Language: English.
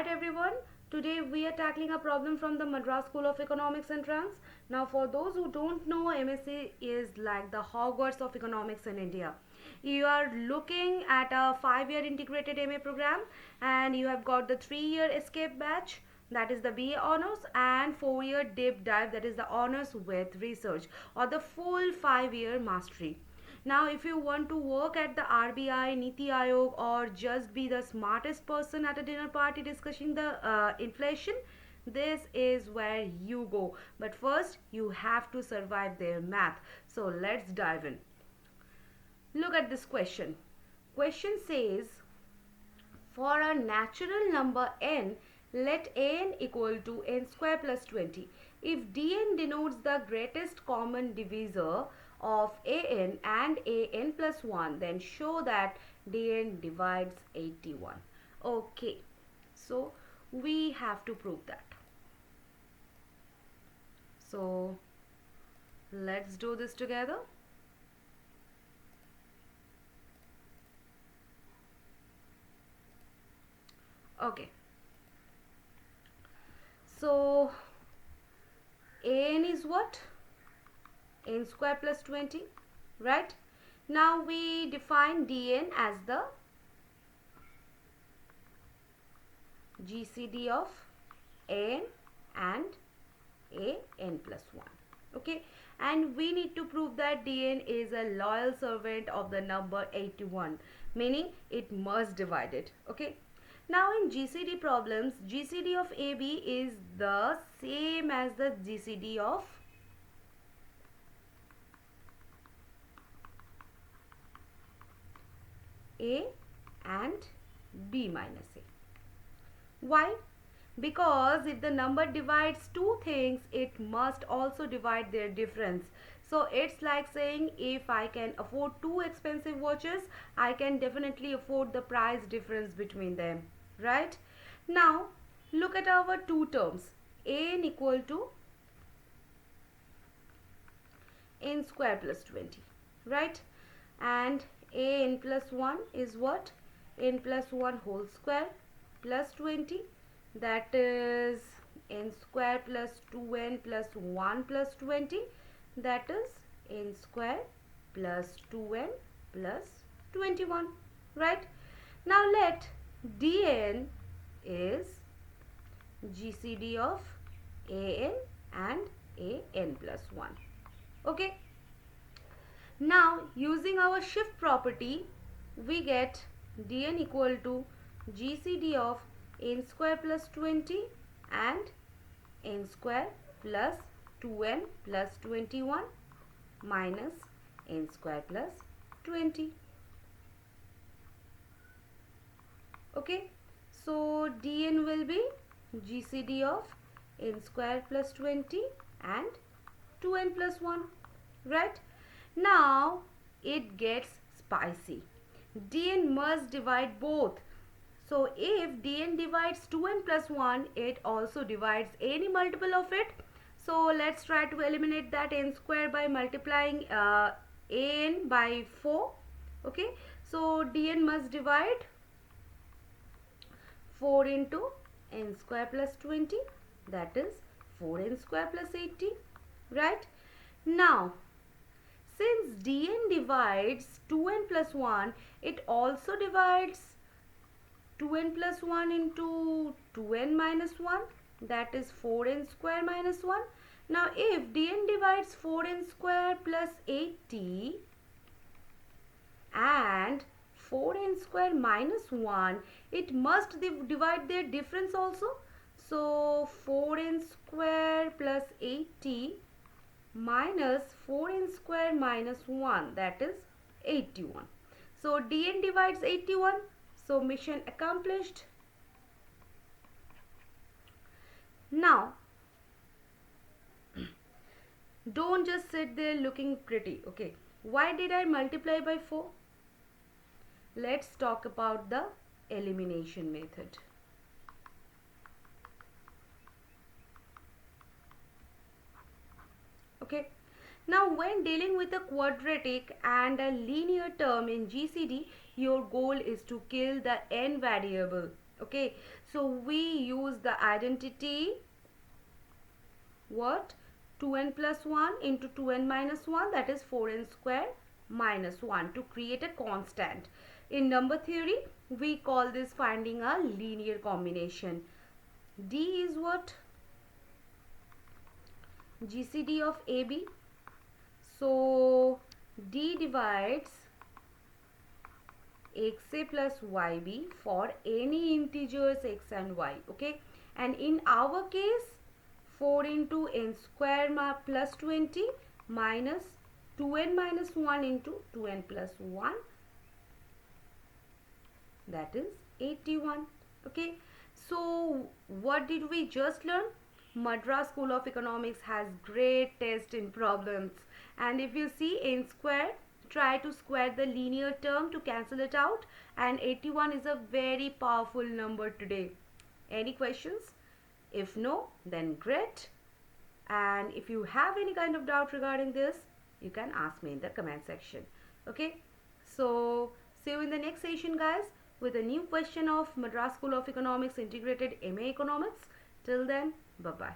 Alright everyone, today we are tackling a problem from the Madras School of Economics entrance. Now for those who don't know, MSE is like the Hogwarts of economics in India. You are looking at a 5-year integrated MA program and you have got the 3-year escape batch, that is the BA honors, and 4-year deep dive, that is the honors with research, or the full 5-year mastery. Now, if you want to work at the RBI, Niti Aayog, or just be the smartest person at a dinner party discussing the inflation, this is where you go. But first, you have to survive their math. So let's dive in. Look at this question. Question says, for a natural number n, let n equal to n square plus 20. If dn denotes the greatest common divisor of an and an plus 1, then show that dn divides 81. Okay, so we have to prove that. So let's do this together. Okay, so an is what? N square plus 20, right? Now we define dn as the GCD of n and an plus 1. Okay, and we need to prove that dn is a loyal servant of the number 81, meaning it must divide it. Okay, now in GCD problems, GCD of AB is the same as the GCD of A and B minus A. Why? Because if the number divides two things, it must also divide their difference. So it's like saying, if I can afford two expensive watches, I can definitely afford the price difference between them, right? Now look at our two terms, an equal to n square plus 20, right? And an plus 1 is what? N plus 1 whole square plus 20, that is n square plus 2n plus 1 plus 20, that is n square plus 2n plus 21, right? Now let dn is GCD of an and an plus 1. Okay, now using our shift property, we get dn equal to GCD of n square plus 20 and n square plus 2n plus 21 minus n square plus 20. Okay, so dn will be GCD of n square plus 20 and 2n plus 1, right? Now it gets spicy. dn must divide both. So if dn divides 2n plus 1, it also divides any multiple of it. So let's try to eliminate that n square by multiplying an by 4. Okay, so dn must divide 4 into n square plus 20, that is 4n square plus 80, right? Now since dn divides 2n plus 1, it also divides 2n plus 1 into 2n minus 1, that is 4n square minus 1. Now if dn divides 4n square plus 80 and 4n square minus 1, it must divide their difference also. So 4n square plus 80 minus 4n square minus 1, that is 81. So dn divides 81. So mission accomplished. Now don't just sit there looking pretty. Okay, why did I multiply by 4? Let's talk about the elimination method. Okay, now when dealing with a quadratic and a linear term in GCD, your goal is to kill the n variable. Okay, so we use the identity, what, 2n plus 1 into 2n minus 1, that is 4n square minus 1, to create a constant. In number theory, we call this finding a linear combination. D is what? GCD of AB. So D divides xa plus yb for any integers x and y. Okay, and in our case, 4 into n square plus 20 minus 2n minus 1 into 2n plus 1, that is 81. Okay, so what did we just learn? Madras School of Economics has great taste in problems, and if you see n square, try to square the linear term to cancel it out, and 81 is a very powerful number today. Any questions? If no, then great. And if you have any kind of doubt regarding this, you can ask me in the comment section. Okay, so see you in the next session, guys, with a new question of Madras School of Economics Integrated MA Economics. Till then, bye bye.